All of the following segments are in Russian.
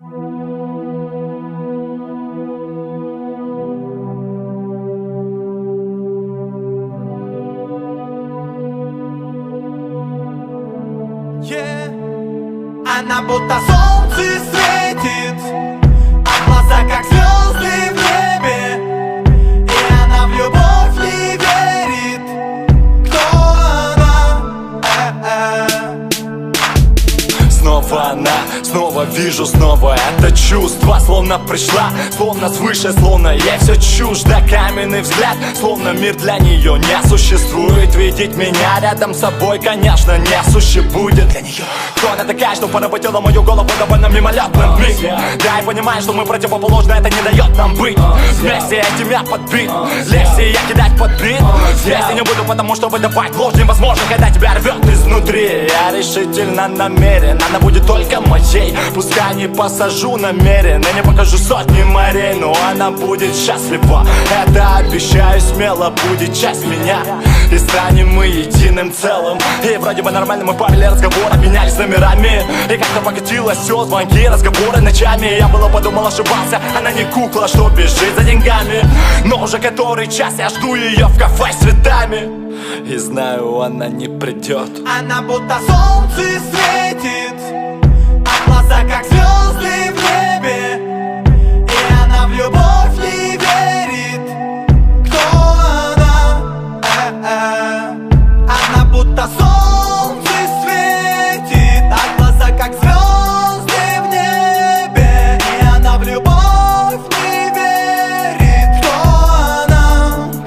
Она будто солнце светит, а глаза как звезды в небе. И она в любовь не верит. Кто она? Снова она, снова вижу, снова это чувство. Словно пришла, словно свыше, словно ей все чуждо. Каменный взгляд, словно мир для нее не существует. Видеть меня рядом с собой, конечно, не суще будет для нее. Кто она такая, что поработила мою голову довольно мимолетным миг? Да, и понимаю, что мы противоположны, это не дает нам быть вместе, этим я подбит. Легче я кидать под бит. Вместе не буду, потому что выдавать ложь невозможно, когда тебя рвет изнутри. Я решительно намерен, она будет только моей. Пускай не посажу намеренно, не покажу сотни морей, но она будет счастлива. Это обещаю смело, будет часть меня. И станем мы единым целым. И вроде бы нормально мы повели разговор, обменялись номерами. И как-то покатилось все, звонки, разговоры ночами. Я было подумал, ошибался, она не кукла, что бежит за деньгами. Но уже который час я жду ее в кафе с цветами. И знаю, она не придет. Она будто солнце светит, а глаза как звезды в небе. И она в любовь не верит. Кто она? Она будто солнце светит, а глаза как звезды в небе. И она в любовь не верит. Кто она?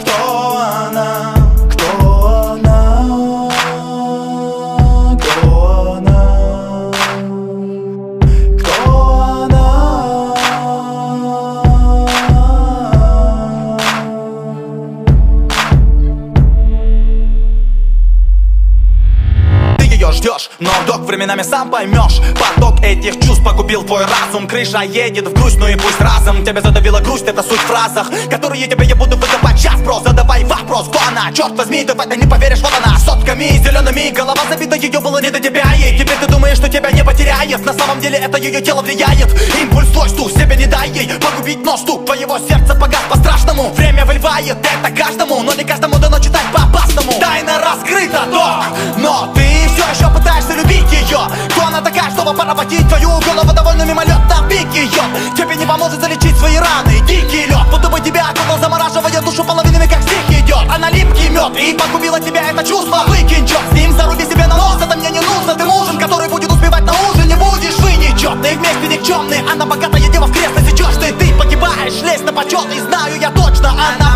Кто она? Кто она? Кто она? Кто она? Ты ее ждешь, но вдох временами сам поймешь. Поток этих чувств погубил твой разум. Крыша едет в грусть, ну и пусть разом. Тебя задавила грусть, это суть в фразах, которые тебе я буду выдавать сейчас. Просто задавай вопрос, кто она? Черт возьми, ты в это не поверишь, вот она. Сотками зелеными, голова забита, ее было не до тебя. И теперь ты думаешь, что тебя не потеряет. На самом деле это ее тело влияет. Импульс твой стук, себе не дай ей погубить, но стук твоего сердца погас по-страшному. Время выливает это каждому, но не каждому дано читать по-опасному. Тайна раскрыта, док, но ты все еще пытаешься любить ее. Кто она такая, чтобы поработить твою голову довольно мимолетно в пик ее? Тебе не поможет залечить свои раны, дикий лед, будто бы тебя окунул, замораживая душу половинами, как стих идет. Она липкий мед, и погубила тебя это чувство. Выкинь черт с ним, заруби себе на нос, это мне не нужно. Ты мужем, который будет успевать на ужин, не будешь вы нечетные, вместе никчемные. Она богатая дева, в кресле сечешь ты погибаешь, лезь на почет, и знаю я точно, она